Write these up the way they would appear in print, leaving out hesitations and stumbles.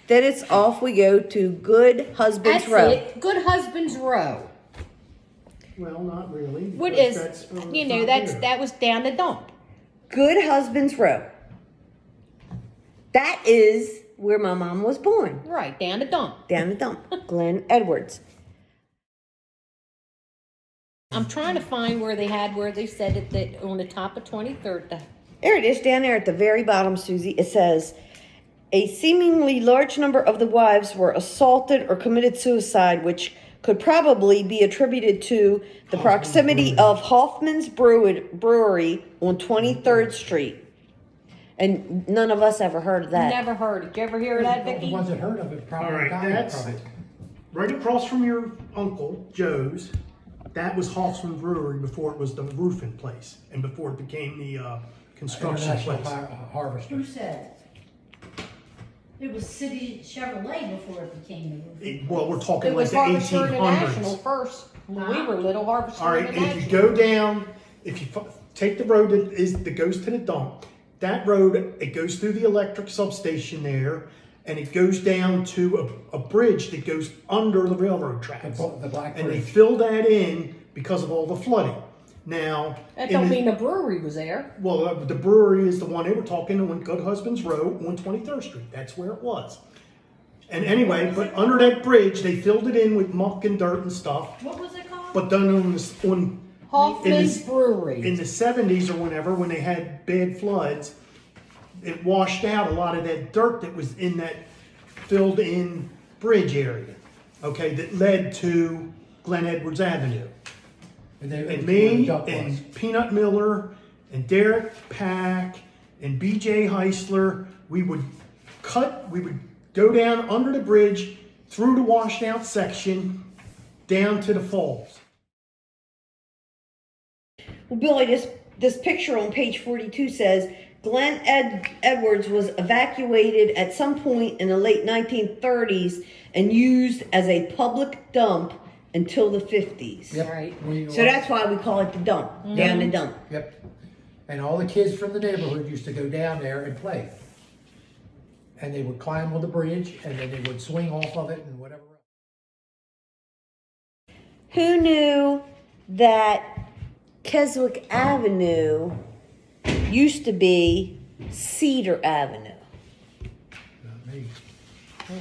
Then it's off we go to Good Husband's That's Row. it. Good Husband's Row. Well, not really. What because is, that's, you know, not there. that was down the dump. Good Husband's Row. That is where my mom was born. Right, down the dump. Down the dump. Glenn Edwards. I'm trying to find where they said it that on the top of 23rd. There it is, down there at the very bottom, Susie. It says, a seemingly large number of the wives were assaulted or committed suicide, which could probably be attributed to the proximity of Hoffman's Brewery on 23rd Street. And none of us ever heard of that. Never heard. Did you ever hear of that, The Vicky? ones that heard of it All probably right, died that's from it. right across from your uncle, Joe's. That was Hoffman Brewery before it was the roofing place and before it became the construction International place. Harvester. Who said? It was City Chevrolet before it became the roof. Well, we're talking It like was the Harvester International 1800s. first. When we were little, Harvester All right, if International. you go down, if you take the road that goes to the dump, that road, it goes through the electric substation there, and it goes down to a bridge that goes under the railroad tracks. The Black And they Bridge. fill that in because of all the flooding. Now, That in don't the- mean the brewery was there. well, the brewery is the one they were talking on Good Husband's Row on 23rd Street. That's where it was. And anyway, but under that bridge, they filled it in with muck and dirt and stuff. What was it called? But then in Hoffman's the- Brewery. the 70s or whenever, when they had bad floods, it washed out a lot of that dirt that was in that filled in bridge area, okay, that led to Glen Edwards Avenue. And, they, And where the me dump was. and Peanut Miller and Derek Pack and BJ Heisler, we would go down under the bridge, through the washed out section, down to the falls. Well, Billy, this picture on page 42 says Glen Edwards was evacuated at some point in the late 1930s and used as a public dump until the 50s. Yep. Right. So that's why we call it the dump, down the dump. Yep. And all the kids from the neighborhood used to go down there and play. And they would climb on the bridge, and then they would swing off of it and whatever else. Who knew that Keswick Avenue used to be Cedar Avenue? Not me.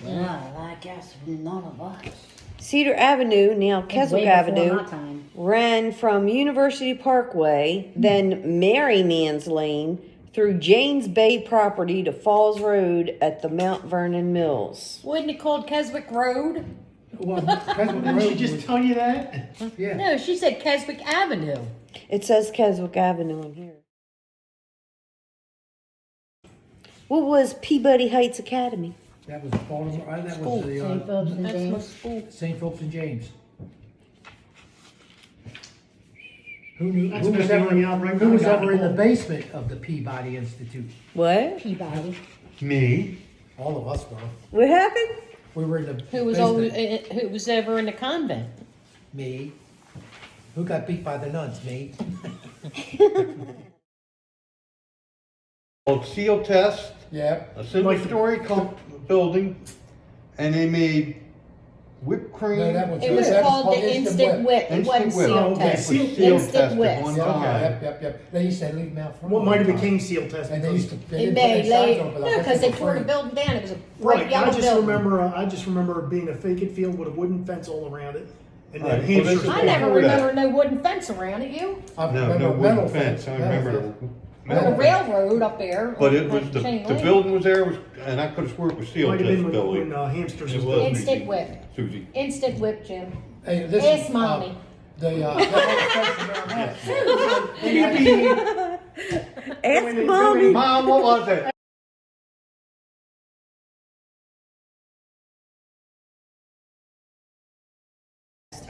Yeah, I guess none of us. Cedar Avenue, now Keswick Way before Avenue, my time. ran from University Parkway, then Merryman's Lane, through Janes Bay property to Falls Road at the Mount Vernon Mills. Wasn't it called Keswick Road? Well, Keswick Didn't she Road just was- tell you that? yeah. No, she said Keswick Avenue. It says Keswick Avenue in here. What was Peabody Heights Academy? That was Baltimore. That School. was the St. Philip's and That's my James. school. St. Philip's and James. Who knew? That's Who was about the ever, only outbreak who I was got ever in the involved. basement of the Peabody Institute? What? Peabody. Me. All of us were. What happened? We were in the Who was basement. who was ever in the convent? Me. Who got beat by the nuns? Me. Called Seal Test, Yep. a single-story building, and they made whipped cream. No, that was It was that called the Instant Whip. It Instant wasn't whip. seal Oh, okay. test. Seal Instant test at whip. one Yeah, time. yep. They used to leave them out front. What all might the have time. became seal test. And they used to. They It didn't made put their late. signs on, but I No, bet because they were tore the free. building down. It was a bright Right, yellow building. I just remember it being a vacant field with a wooden fence all around it, and then Right, well, this hamsters. is I never before that. remember no wooden fence around it. You? I No, remember no metal wooden fence, I metal remember fence. The the. railroad up there. But it on was, the Chain Link. building was there, and I could've swore it was Seal Might have been Test, when Billy. hamsters It was was. built. Instant whip. Susie. Instant whip, Jim. Hey, this Ask is, Mommy. The whole place around that. Ask Mommy. Mom, what was it?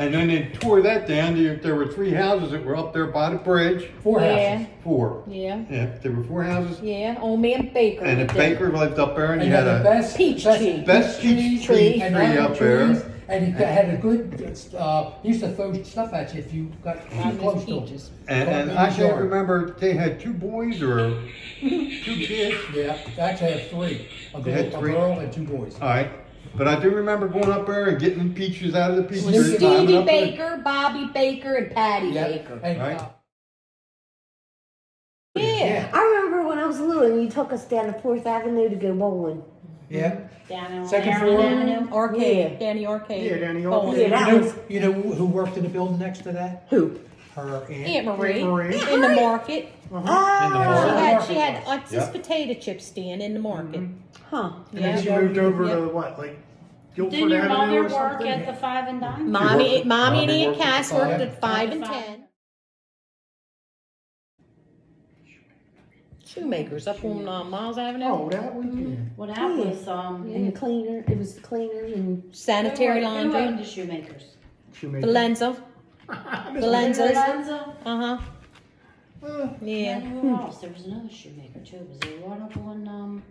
And then they tore that down. There were 3 houses that were up there by the bridge. 4 Yeah. houses. 4. Yeah. Yeah, there were 4 houses. Yeah. Old man Baker. And the lived Baker lived up there, and And you had then the a best Peach tree. best peach tree and up there. trees, And he had a good, he used to throw stuff at you if you got too close to him. Peaches. And I can't remember, they had 2 boys or 2 kids. Yeah, actually I have 3. They had A 3? girl and 2 boys. All right. But I do remember going up there and getting peaches out of the peach It was tree. climbing Stevie up there. Baker, Bobby Baker, and Patty Yeah, Baker. and, Right. Yeah. I remember when I was little and you took us down to 4th Avenue to go bowling. Yeah. Down in Second Aaron floor. Avenue. Arcade, Yeah. Danny Arcade. Yeah, Danny Oh, Arcade. Yeah, that was You know who worked in the building next to that? who? Her aunt. Aunt Marie, Marie. in the market. Ah, She had this Yeah. potato chip stand in the market. huh. And then she moved over to what, like Guilford Didn't your Avenue mother or work something? at the 5 and Dime? Mommy and Mommy Aunt worked at Cass the worked five. at 5 and Five. 10. Shoemakers up on Miles Avenue. Oh, that one, yeah. Well, that was, And the cleaner, it was the cleaner and Sanitary Who laundry. owned the shoemakers? Shoemaker. Valenza. Valenza's. Lorenzo? Uh-huh. Yeah. And who else? There was another shoemaker too. Was there one up on,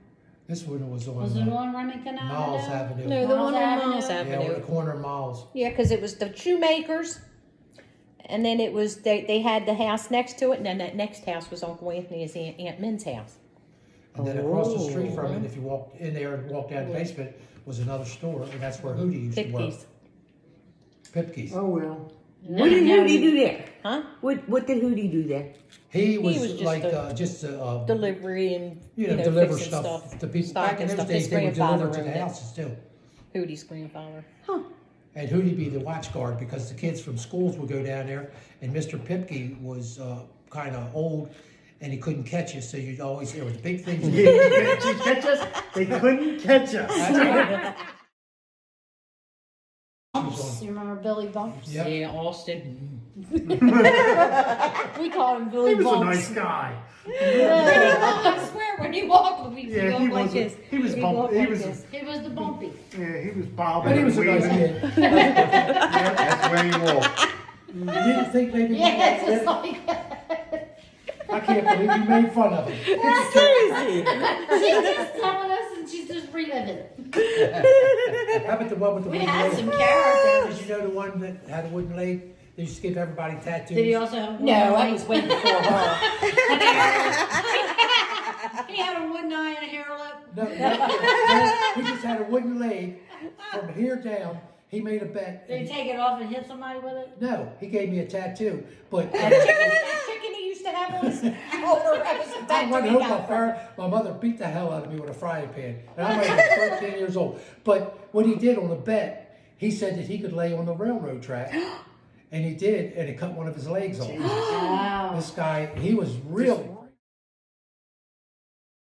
This one was was it on on Remington Avenue? Miles Avenue. No, the one on Miles Miles Avenue? Yeah, on the Avenue. corner of Miles. Yeah, because it was the shoemakers. And then it was, they had the house next to it, and then that next house was Uncle Anthony's Aunt Min's house. And then across the street from it, if you walked in there and walked down the basement, was another store, and that's where Hootie used to work. Pipki's. Pipki's. oh well. And What did then- Hootie do there? Huh? What did Hootie do there? He was was just like a just Delivery and, deliver fixing stuff to people. Stock Back in and those stuff. days, His they would deliver grandfather to the owned it. houses too. Hootie's grandfather. And Hootie be the watch guard because the kids from schools would go down there, and Mr. Pipke was kind of old, and he couldn't catch us, so you'd always there was big things. Yeah, did you catch us? They couldn't catch us. That's right. Bumps. You remember Billy Bumps? Yep. Yeah, Austin. We called him Billy He was a Bumps. nice guy. I swear, when he walked, we'd Yeah, go he like was. this. He was He'd bumpy. walk He like was. this. He was the bumpy. Yeah, he was bobbing But he and was a nice weaving. kid. That's where you walk. You didn't think maybe Yeah, it's just like I can't believe you made fun of him. Seriously. she's just telling us and she's just reliving it. How about the one with the We wooden had leg? some characters. Did you know the one that had a wooden leg? They used to give everybody tattoos. Did he also have No, I was waiting for her. He had a wooden eye and a hair lip. No, he just had a wooden leg from here down. He made a bet. Did he take it off and hit somebody with it? No, he gave me a tattoo. But That chicken he used to have on his shoulder, that was the I tattoo went he home got. my mother beat the hell out of me with a frying pan. And I'm like 13 years old. But what he did on the bet, he said that he could lay on the railroad track. And he did, and it cut one of his legs off. Wow. This guy, he was real.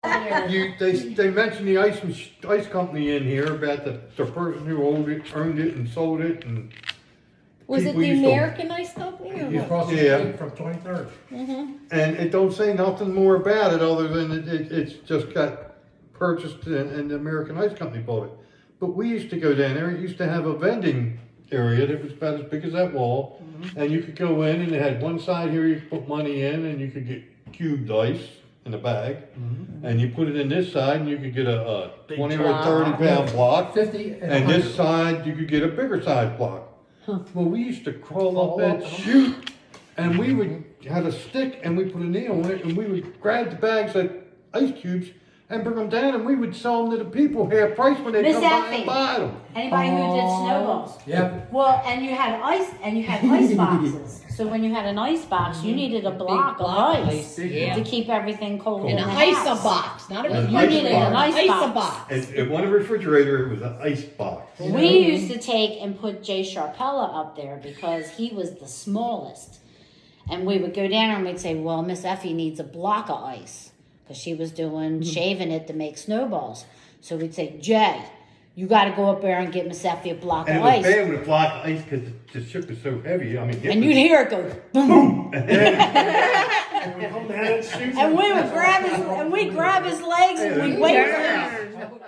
They mentioned the ice company in here about the person who owned it and sold it and. Was it people the used to- American Ice Company or what? Across the Yeah. street from 23rd. And it don't say nothing more about it other than it's just got purchased and the American Ice Company bought it. But we used to go down there, it used to have a vending area that was about as big as that wall. And you could go in and it had one side here you could put money in and you could get cubed ice in a bag. And you put it in this side and you could get a 20 or block. 30 pound block. 50 And 100. this side you could get a bigger size block. Well, we used to crawl up Crawl and up. shoot, and we would have a stick and we put a nail on it, and we would grab the bags of ice cubes and bring them down, and we would sell them to the people half price when they Miss come by Effie. and buy them. Anybody who did snowballs. Yep. Well, and you had ice boxes. So when you had an ice box, you needed a block of ice Yeah. to keep everything cold in An the ice house. box, not a An You ice needed box. an ice box. box. It wasn't a refrigerator; it was an ice box. We used to take and put Jay Sharpella up there because he was the smallest. And we would go down and we'd say, well, Miss Effie needs a block of ice because she was doing shaving it to make snowballs. So we'd say, Jay, you got to go up there and get Miss Effie a block And it of was ice. bad with a block of ice because the ship was so heavy. I mean, And you'd hear it go boom. And we come down and shoot And we them. would grab his legs and we'd wait for him.